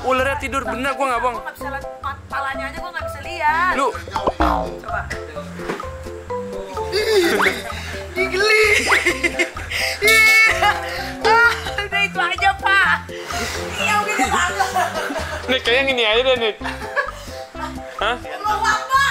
Ularnya tidur bener, gua nggak bohong. Gua nggak bisa lihat palanya aja, gua nggak bisa lihat. Lu, Coba. Geli. Udah itu aja, Pak. Iya, udah banget. Nik, kayaknya yang ini aja deh, Nik. Hah? Mau apa?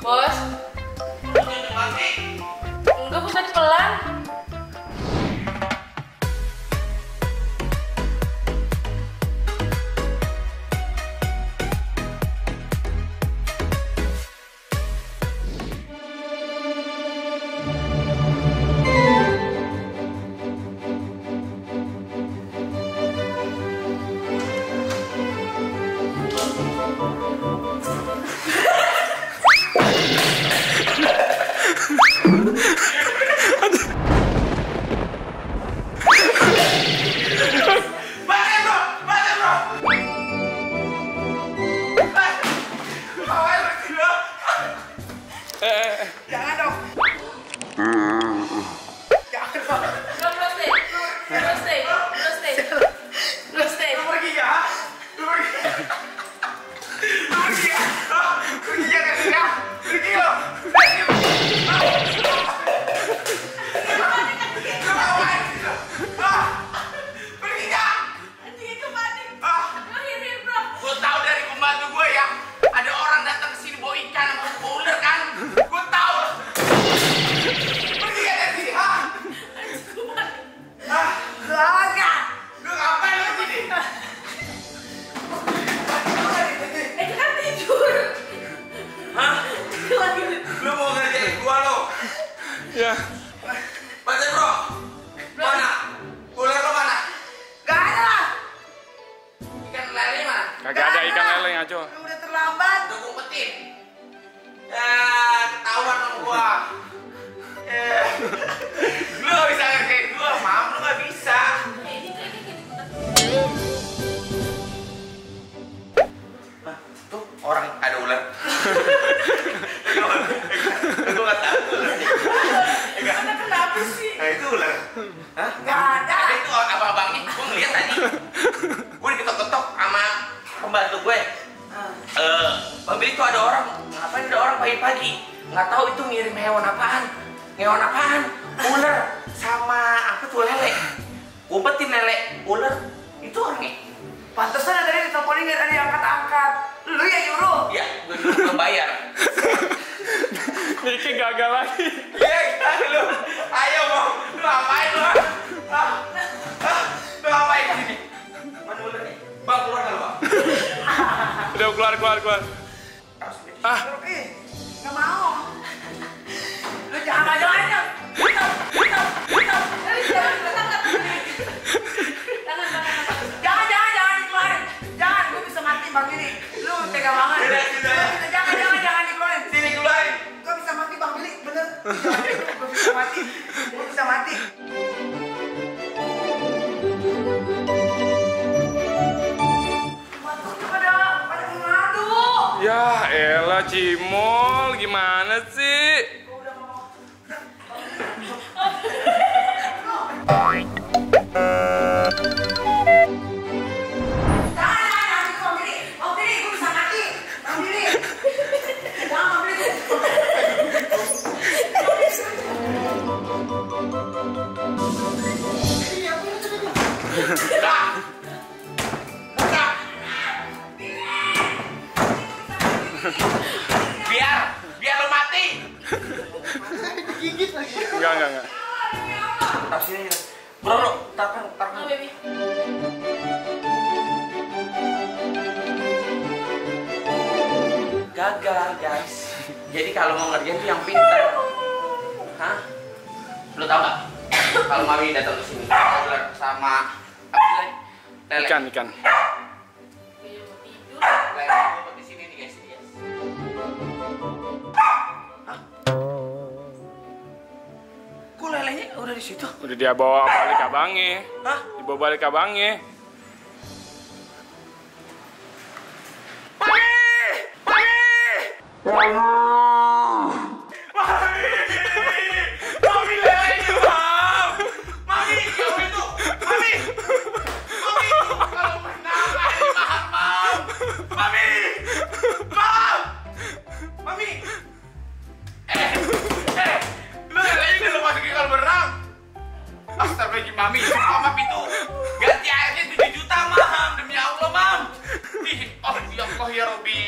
Bos? Enggak, Bos, tadi pelan. Jangan dong. Jangan dong. Lu stay. Lu pergi ya? Lu pergi. Lu pergi ya? Pergi jangan ya? Pergi lo. Pergi ya? Gue tahu dari pembantu gue ya, ada orang datang ke sini bawa ikan sama ular kan? Gue tahu. Pergi ya dari sini, ha? Enggak. Lu ngapain lu sini? Itu kan tidur. Hah? Lu mau ngerjain gua lo? Ya. Baca bro, mana? Ular lo mana? Gak ada. Ikan lele mana? Kagak ada ikan lele ngaco. Lu udah terlambat. Udah gue umpetin. Ya, ketahuan sama gua. Lu gak bisa ngerjain gua, mam, lu gak bisa. Tuh, orang ada ular. Gua gak tahu ular. Kenapa sih? Nah, itu ular. Hah? Gak ada. Ada itu abang-abangnya, gua ngeliat tadi. Gua diketok-ketok sama pembantu gue. Pemilik tuh ada orang, ngapain ada orang pagi-pagi? Nggak tahu itu ngirim hewan apaan? Hewan apaan? Ular sama apa tuh lele? Umpetin lele, ular itu orangnya. Pantesan tadi diteleponin gak ada yang angkat-angkat. Lu yang nyuruh. Ya, gue bayar. Niki gagal lagi. Iya, lu. Ayo mau, lu ngapain lu? Lu ngapain di sini? Mana ularnya? Bang, keluar nggak lu, Bang? Udah keluar. Ah, Gak mau. Lu jangan. Jangan dikeluarin. Jangan, gue bisa mati bang ini. Lu tega banget. Jangan dikeluarin. Sini keluarin. Gue bisa mati bang Billy, bener. Gue bisa mati. Pada mengadu. ya elah Cimol, gimana sih? Biar lo mati. Gigit lagi. Enggak. Taruh sini aja. Bro, taruh. Oh, baby. Gagal, guys. Jadi kalau mau ngerjain tuh yang pintar. Hah? Lo tau gak? Kalau Mami datang ke sini sama apa sih? Lele. Ikan. Lele ngumpet di sini nih, guys. Hah? Kok lelenya udah di situ? Udah dia bawa balik abangnya. Hah? Dibawa balik abangnya. Mami! Mami lelenya, Mam. Mami, kamu itu. Mami. Mami, kalau menang ini mahal, Mam. Mami. Mam. Mami. Lu lelenya udah lu masukin kolam renang. Astagfirullahaladzim, Mami. Mama itu. Ganti airnya 7 juta, Mam. Demi Allah, Mam. Ih, oh ya Allah ya Robbi.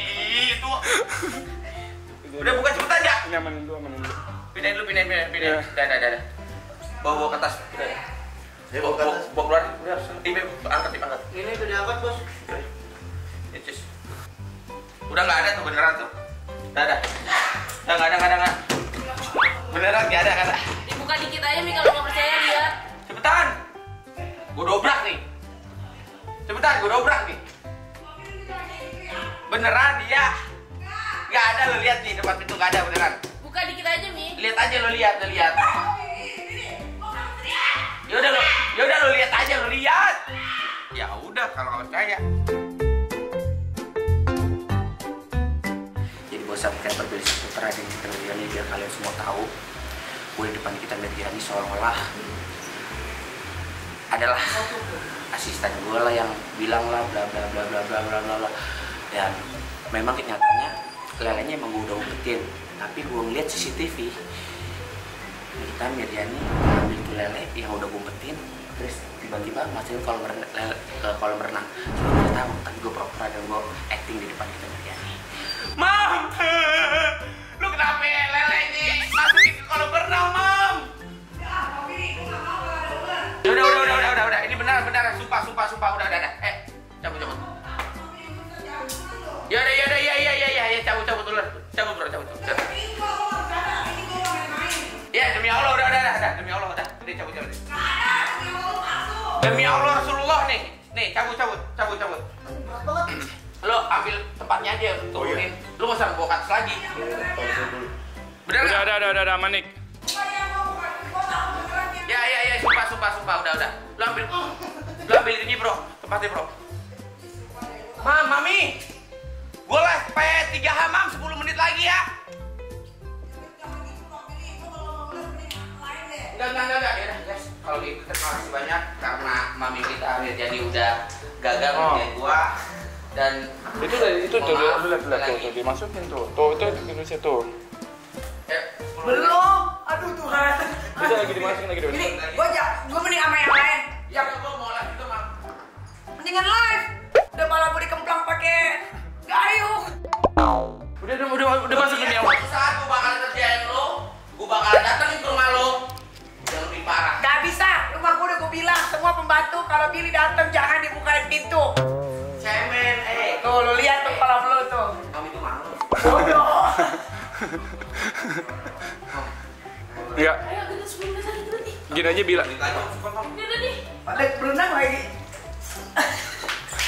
Itu. Udah buka cepetan ya? Ini amanin dulu. Pindahin dulu, pindahin. Ya. Dah. Bawa ke atas. Bawa keluar. Udah, angkat. Ini udah diangkat, Bos. Ya, cus. Udah nggak ada tuh beneran tuh. Dah. Nggak ada. Beneran nggak ada. Dibuka dikit aja Mi kalau nggak percaya lihat. Cepetan. Gue dobrak nih. Beneran dia. Nggak ada, lo lihat nih depan pintu nggak ada beneran. Buka dikit aja Mi. Lihat aja lo lihat. Ya udah lo lihat aja lo lihat. Ya udah kalau nggak percaya. Jadi bos subscriber Billy Saputra dan kita Mediani biar kalian semua tahu, gue di depan kita Mediani seolah-olah adalah asisten gue lah yang bilang lah bla bla bla. Dan memang kenyataannya lelenya emang gue udah umpetin, tapi gue ngeliat CCTV kita Mediani ambil tuh lele yang udah gue umpetin, terus tiba-tiba masukin kolam renang. Cuma gue tahu, tapi gue pura-pura dan gue acting di depan kita Mediani. Mam, lu kenapa lele ini masukin ke kolam renang, Mam? Udah, ini benar, sumpah, udah, cabut. Ya, cabut dulu, cabut bro. Ya, demi Allah, udah, ini cabut. Demi Allah Rasulullah nih, cabut. Lo ambil tempatnya aja, turunin. Lo nggak usah bawa ke atas lagi. Bener nggak? Udah, Manik. Ya, sumpah, udah. Lo ambil ini bro, tempatnya bro. Mami, gue live sampai 3 hamam 10 menit lagi ya. Enggak, ya guys. Kalau gitu terima kasih banyak karena mami kita jadi udah gagal ngerjain gua dan itu tuh, lu lihat tuh, dimasukin tuh. Tuh, Indonesia tuh. Belum. Aduh Tuhan. Bisa lagi dimasukin lagi. Ini gua mending sama yang lain. Ya gua mau live itu, Mam. Mendingan live. Udah malah gua dikemplang pakai gayung. Udah masuk dunia Allah. Saat gua bakal kerjain lo, gua bakal datengin ke rumah lo. Yang lebih parah. Gak bisa. Rumah gua udah gua bilang semua pembantu kalau Billy datang jangan dibukain pintu. Cemen, Tuh, lu lihat tuh kolam lu tuh. Mami itu malu. Bodoh. Enggak. Ayo kita 10 menit lagi dulu nih. Gini aja bilang. Udah nih. Ada berenang lagi.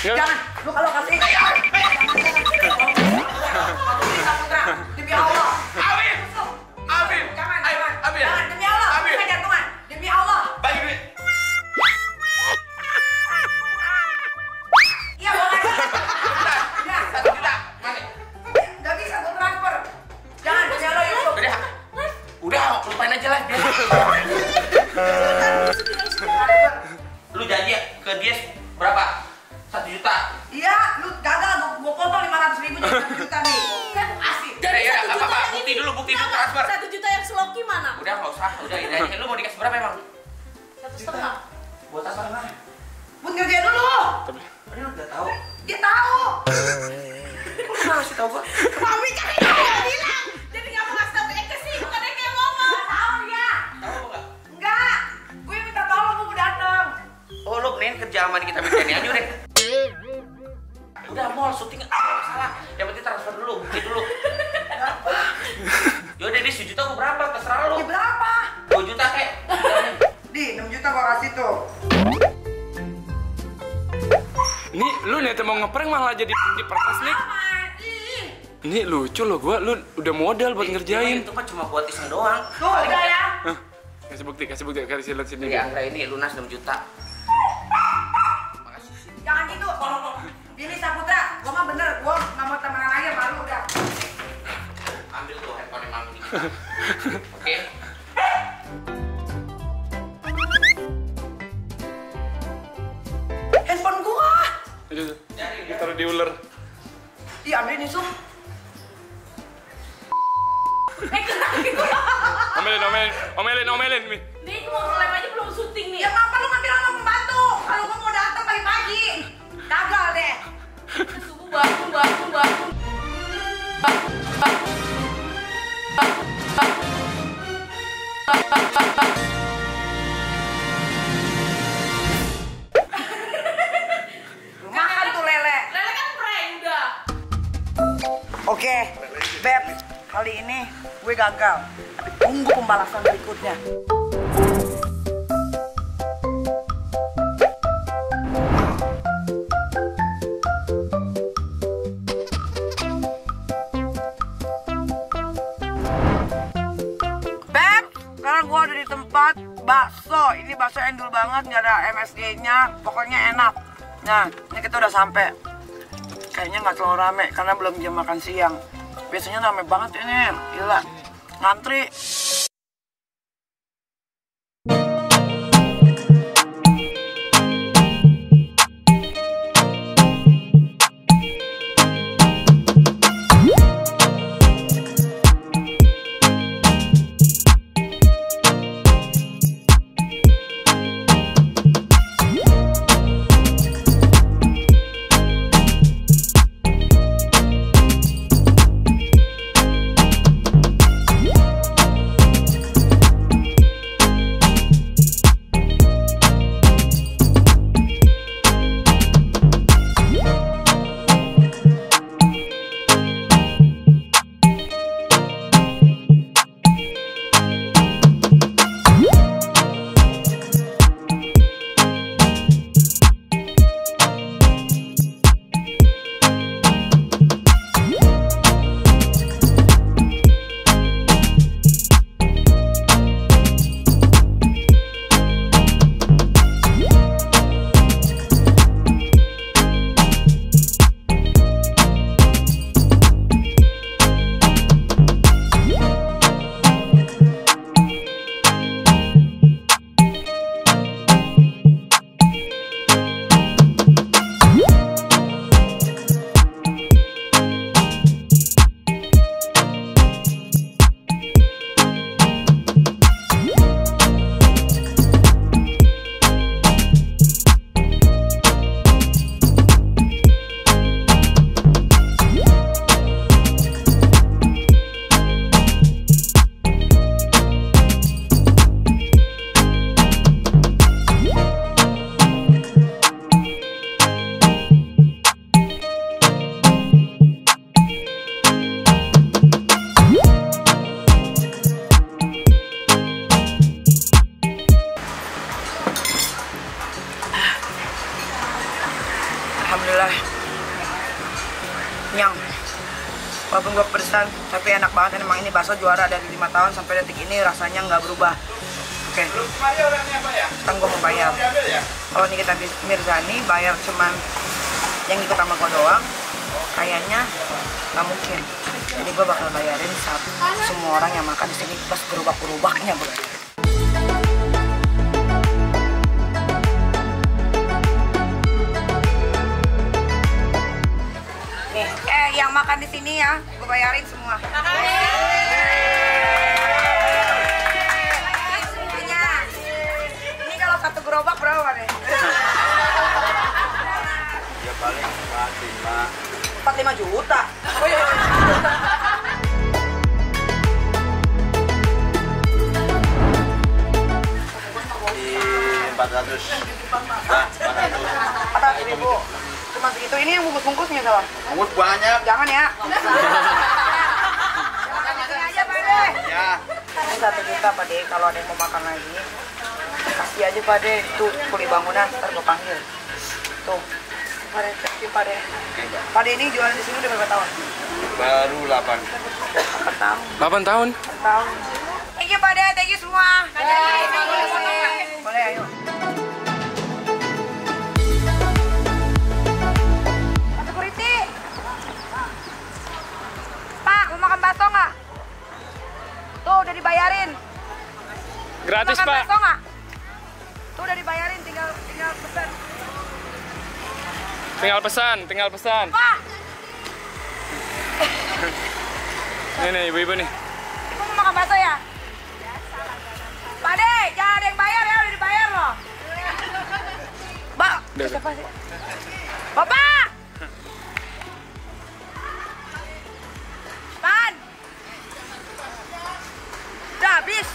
Enggak. Jangan. Lu kalau kasih. Putra, demi Allah. Ambil. Jangan. Ambil. Jangan, demi Allah. Ambil. Kita jantungan. Demi Allah. Bagi duit. Iya, boleh. Ya, 1 juta. Mana? Gak bisa gua transfer. Jangan, demi Allah Yusuf. Udah, lupain aja lah. Lu janji ke dia berapa? 1 juta. Iya, lu gagal. Gua potong 500.000 jadi 1 juta nih. Kan Kasih. jadi Ya, 1 nggak juta apa-apa. yang Bukti ini. dulu Nggak, transfer. 1 juta yang Sloki mana? Udah nggak usah, udah ini aja. Lu mau dikasih berapa emang? 1,5. Buat apa emang? Buat ngerjain dulu. Ini udah tahu. Dia tahu. Lu ngasih tahu gua. Mami kan dia bilang. Jadi nggak mau ngasih tahu Eka sih, bukan Eka yang ngomong. Nggak tahu dia. Tahu apa enggak? Enggak. Gue minta tolong, gue mau datang. Oh, lu mending kerja sama kita bikin aja deh. Udah mall syuting salah. Yang penting transfer dulu, bukti dulu. Yaudah deh, 1 juta gua berapa? Terserah lu. Ini berapa? 2 juta kek. Di 6 juta gue kasih tuh. Ini lu niatnya mau ngeprank malah jadi diperkas nih. Ih. Ini lucu loh lu udah modal buat ngerjain. Itu mah cuma buat iseng doang. Tuh, udah ya. Hah? Kasih bukti, kasih lihat sini. Jadi Anggra ini lunas 6 juta. Makasih. Jangan gitu. Billy Saputra, gue mah bener. Gue nggak mau temenan lagi sama lu udah. Oke. Handphone gua. Itu ditaruh di ular. Iya, ambil nih, Sum. Omelin, Mi. Nih, mau ngelem aja belum syuting nih. Ya ngapa lu ngambil sama pembantu? Kalau gua mau datang pagi-pagi. Gagal deh. Subuh bangun. Makan tuh lele. Lele kan prank udah. Oke, Beb. Kali ini gue gagal. Tapi tunggu pembalasan berikutnya. Beb, sekarang gue ada di tempat bakso. Ini bakso endul banget, nggak ada MSG-nya. Pokoknya enak. Nah, ini kita udah sampai. Kayaknya nggak terlalu rame karena belum jam makan siang. Biasanya rame banget ini, gila. Ngantri. Alhamdulillah nyang. Walaupun gue pedesan, tapi enak banget. Emang ini bakso juara dari 5 tahun sampai detik ini rasanya nggak berubah. Oke. Sekarang gue mau bayar. Kalau ini kita Mirzani bayar cuman yang ikut sama gue doang, kayaknya nggak mungkin. Jadi gue bakal bayarin semua orang yang makan di sini plus gerobak-gerobaknya gue. Nih, yang makan di sini ya, gue bayarin semua. Semuanya. Ini kalau satu gerobak berapa deh? Ya paling 45 juta. Oh, iya. di 400. Nah, 400.000. Cuma segitu. Ini yang bungkus-bungkusnya salah. Bungkus banyak. Jangan ya. Jangan di sini aja, Pak De. Ya. Ini 1 juta, Pak De. Kalau ada yang mau makan lagi, kasih aja, Pak De. Tuh, kuli bangunan, ntar gue panggil. Tuh. Pak De, kasih Pak De. Pak De ini jualan di sini udah berapa tahun? Baru 8. 8 tahun. 8 tahun? 8 tahun. Thank you, Pak De. Thank you semua. Boleh, ayo. Pak Security. Pak, mau makan bakso nggak? Gratis, Makan Pak. bakso nggak? Tuh udah dibayarin, tinggal pesan. Tinggal pesan. Pak, Nih ibu-ibu nih. ibu mau makan bakso ya? Pak De, jangan ada yang bayar ya, udah dibayar loh. Mbak, Udah. siapa sih? Bapak! Pan! Udah habis.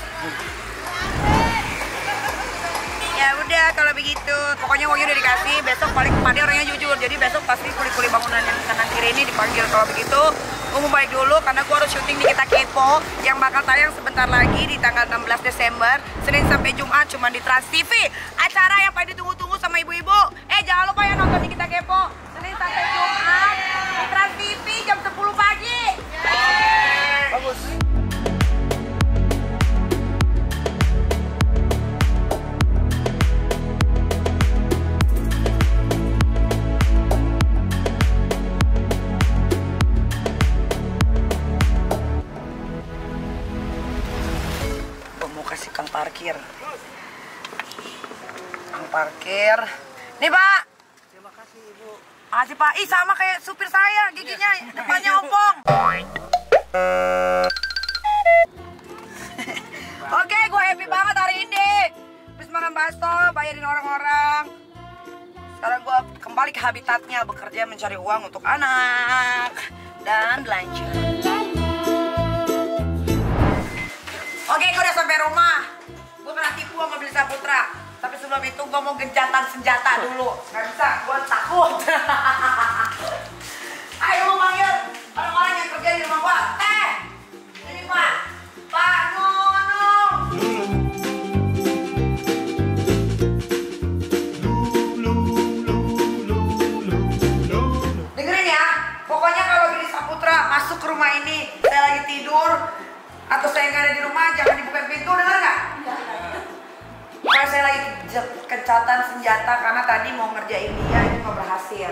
Ya udah kalau begitu, pokoknya uangnya udah dikasih. Besok paling Pak De orangnya jujur, jadi besok pasti kuli-kuli bangunan yang kanan kiri ini dipanggil. Kalau begitu, gue mau balik dulu karena gue harus syuting di Kita Kepo yang bakal tayang sebentar lagi di tanggal 16 Desember, Senin sampai Jumat, cuma di Trans TV. Acara yang paling ditunggu-tunggu sama ibu-ibu. Jangan lupa ya nonton di Kita Kepo Senin sampai Jumat di Trans TV jam 10 pagi. Bagus. Kasih kang parkir. Kang parkir. Nih, Pak. Terima kasih, Ibu. Makasih, Pak. Ih, sama kayak supir saya, giginya depannya ompong. Oke, gue happy banget hari ini. Habis makan bakso, bayarin orang-orang. Sekarang gue kembali ke habitatnya, bekerja mencari uang untuk anak dan belanja. Oke, gue udah sampai rumah. Gue kena tipu sama Billy Saputra. Tapi sebelum itu gue mau gencatan senjata dulu. Gak bisa, gue takut. Ayo mau panggil orang-orang yang kerja di rumah gue. Ini Pak. Pak Nono. Dengerin ya. Pokoknya kalau Billy Saputra masuk ke rumah ini, saya lagi tidur, atau saya nggak ada di rumah, jangan dibuka pintu, dengar nggak? Kalau saya lagi kencatan senjata karena tadi mau ngerjain dia, ini nggak berhasil.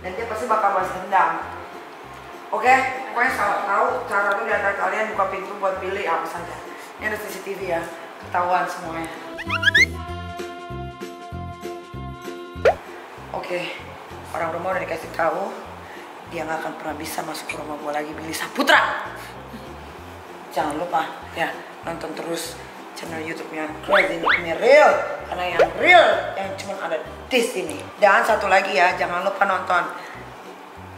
Dan dia pasti bakal balas dendam. Oke? Pokoknya salah tahu cara tuh diantara kalian buka pintu buat Billy apa saja. Ini ada CCTV ya, ketahuan semuanya. Oke, orang rumah udah dikasih tahu, dia nggak akan pernah bisa masuk ke rumah gue lagi, Billy Saputra. Jangan lupa ya nonton terus channel YouTube-nya Crazy Nikmi Real karena yang real yang cuma ada di sini. Dan satu lagi ya, jangan lupa nonton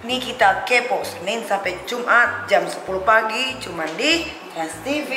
Kita Kepo Senin sampai Jumat jam 10 pagi cuma di Trans TV.